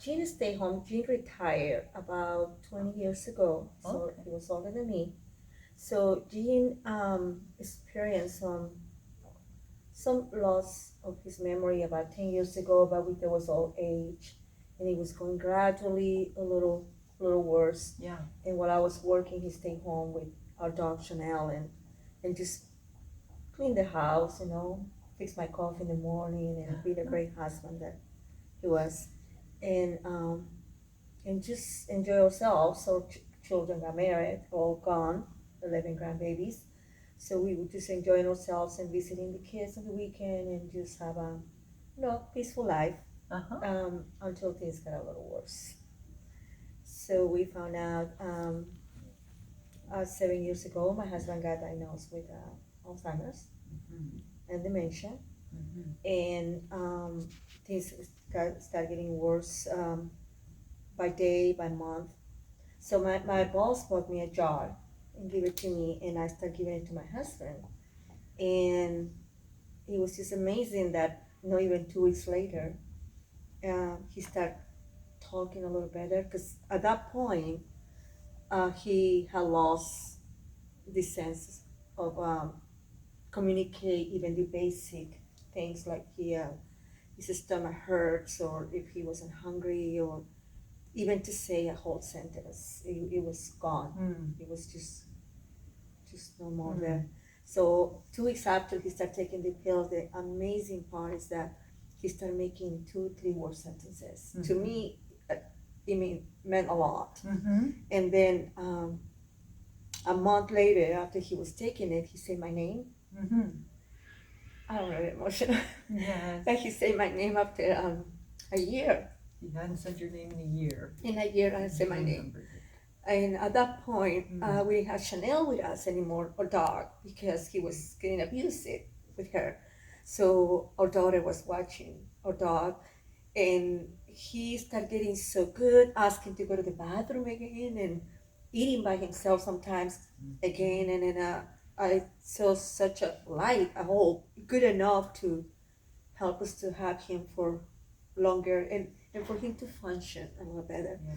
Gene stayed home. Gene retired about 20 years ago, so he was older than me. So Gene experienced some loss of his memory about 10 years ago, but with there was old age, and it was going gradually a little worse. Yeah. And while I was working, he stayed home with our dog Chanel and just clean the house, fix my coffee in the morning, and be the great husband that he was, and just enjoy ourselves. So children got married, all gone, 11 grandbabies. So we would just enjoying ourselves and visiting the kids on the weekend and just have a peaceful life until things got a little worse. So we found out 7 years ago, my husband got diagnosed with Alzheimer's and dementia, and things started getting worse by day, by month. So my boss bought me a jar and gave it to me, and I started giving it to my husband. And it was just amazing that not even 2 weeks later, he started talking a little better, because at that point, he had lost the sense of communicate even the basic things like his stomach hurts, or if he wasn't hungry, or even to say a whole sentence. It was gone. It was just no more there. So 2 weeks after he started taking the pill, the amazing part is that he started making 2-3 word sentences. To me, it meant a lot. And then a month later, after he was taking it, he said my name. I don't know, emotional. Yes. But he said my name after a year. You hadn't said your name in a year. In a year, I said my name. And at that point, we didn't have Chanel with us anymore, our dog, because he was getting abusive with her. So our daughter was watching our dog, and he started getting so good, asking to go to the bathroom again, and eating by himself sometimes again. And then I saw such a light, a hope, good enough to help us to have him for longer and for him to function a little better. Yeah.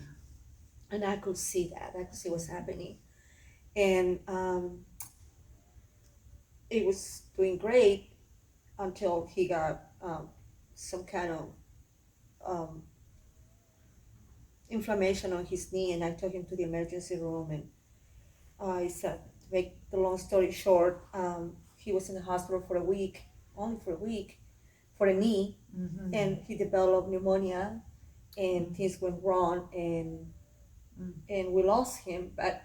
And I could see that. I could see what's happening. And it was doing great until he got some kind of inflammation on his knee. And I took him to the emergency room. And I said, to make the long story short, he was in the hospital for a week, only for a week, for a knee. And he developed pneumonia, and things went wrong, and we lost him. But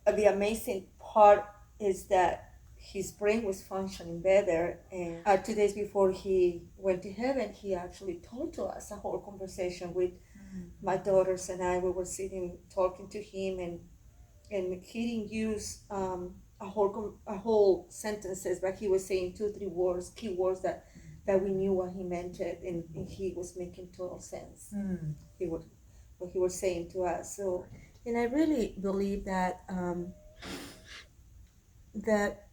the amazing part is that his brain was functioning better, and 2 days before he went to heaven, he actually told to us a whole conversation with my daughters and I. We were sitting talking to him, and he didn't use a whole sentences, but he was saying 2-3 words, key words that we knew what he meant it, and he was making total sense. What he was saying to us. So, and I really believe that that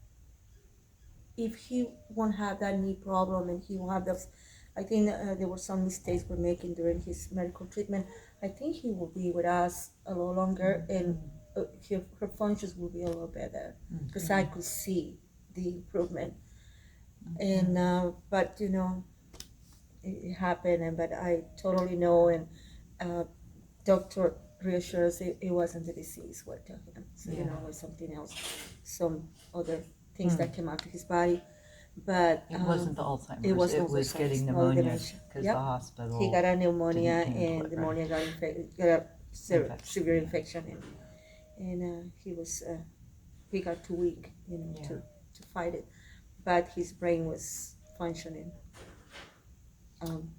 if he won't have that knee problem, and he won't have those, I think there were some mistakes we're making during his medical treatment. I think he will be with us a little longer, and her functions will be a little better, because I could see the improvement. And but it happened, but I totally know, and doctor reassures it wasn't the disease we're talking about. So it was something else, some other things that came out of his body. But it wasn't the Alzheimer's. It was getting pneumonia because the hospital. He got a pneumonia, and the pneumonia got a severe infection, and he got too weak, to fight it. But his brain was functioning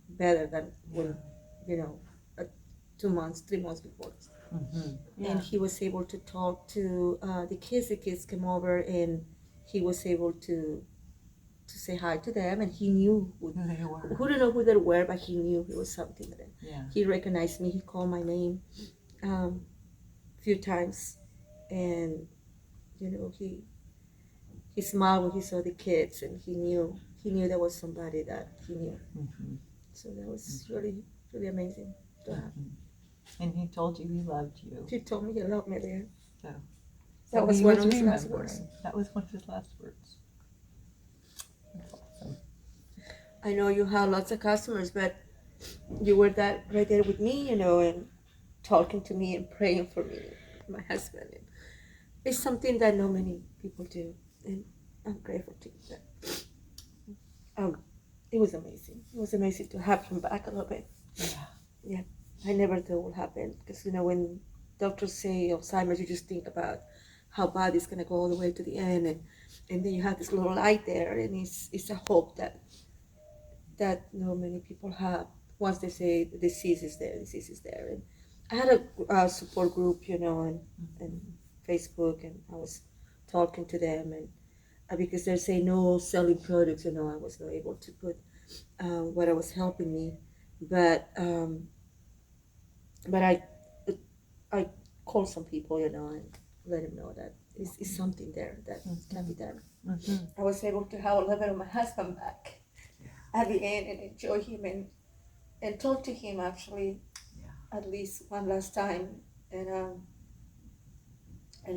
better than when 2 months, 3 months before. And he was able to talk to the kids. The kids came over, and he was able to say hi to them, and he knew who they were. Who didn't know who they were, but he knew it was something to them. He recognized me. He called my name a few times, and he smiled when he saw the kids, and he knew there was somebody that he knew. So that was really really amazing to have. And he told you he loved you. He told me he loved me there. So That was he one of his last remembering. words. That was one of his last words. That's awesome. I know you have lots of customers, but you were that right there with me, and talking to me and praying for me, my husband. And it's something that not many people do, and I'm grateful to you. It was amazing. It was amazing to have him back a little bit. Yeah, I never thought it would happen because when doctors say Alzheimer's, you just think about how bad it's gonna go all the way to the end, and then you have this little light there, and it's a hope that not many people have. Once they say the disease is there. And I had a support group, and Facebook, and I was talking to them, and because they say no selling products, I was not able to put what I was helping me, but I called some people, and let them know that it's something there that can be done. I was able to have a little bit of my husband back at the end and enjoy him and talk to him actually at least one last time, and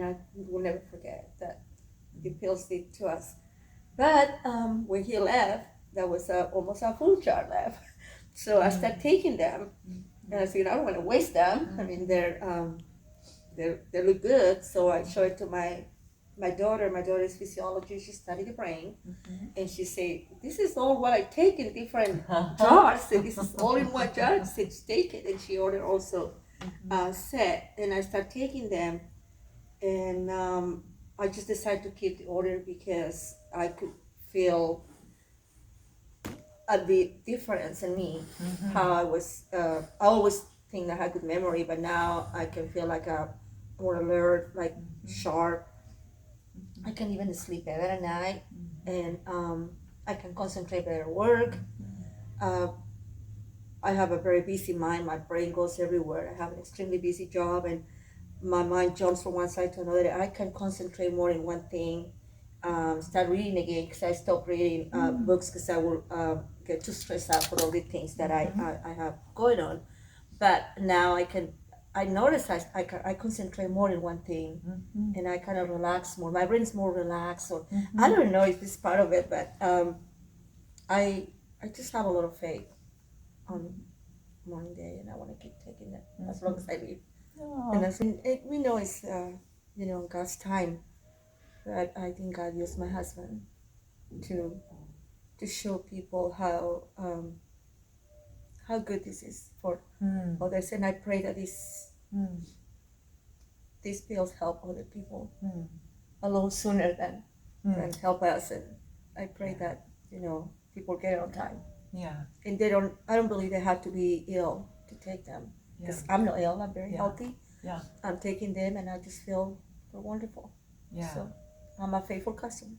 I will never forget that the pills did to us. But when he left, that was almost a full jar left. So I started taking them, and I said, I don't want to waste them. I mean, they look good. So I showed it to my daughter. My daughter is physiologist. She studied the brain, and she said, "This is all what I take in different jars. And this is all in one jar." She said, "Take it," and she ordered also set, and I started taking them, and I just decided to keep the order because I could feel the difference in me. How I was, I always think I had good memory, but now I can feel like a more alert, like sharp. I can even sleep better at night, and I can concentrate better at work. I have a very busy mind. My brain goes everywhere. I have an extremely busy job, and my mind jumps from one side to another. I can concentrate more in one thing. Start reading again because I stopped reading books because I will get too stressed out for all the things that I have going on. But now I notice I concentrate more in one thing, and I kind of relax more. My brain's more relaxed, or I don't know if it's part of it, but I just have a lot of faith on morning day, and I want to keep taking it as long as I live. And we know it's God's time. But I think God used my husband to show people how good this is for others, and I pray that these pills help other people a lot sooner than help us, and I pray that people get it on time. And I don't believe they have to be ill to take them, because I'm not ill. I'm very healthy. I'm taking them, and I just feel wonderful. So I'm a faithful customer.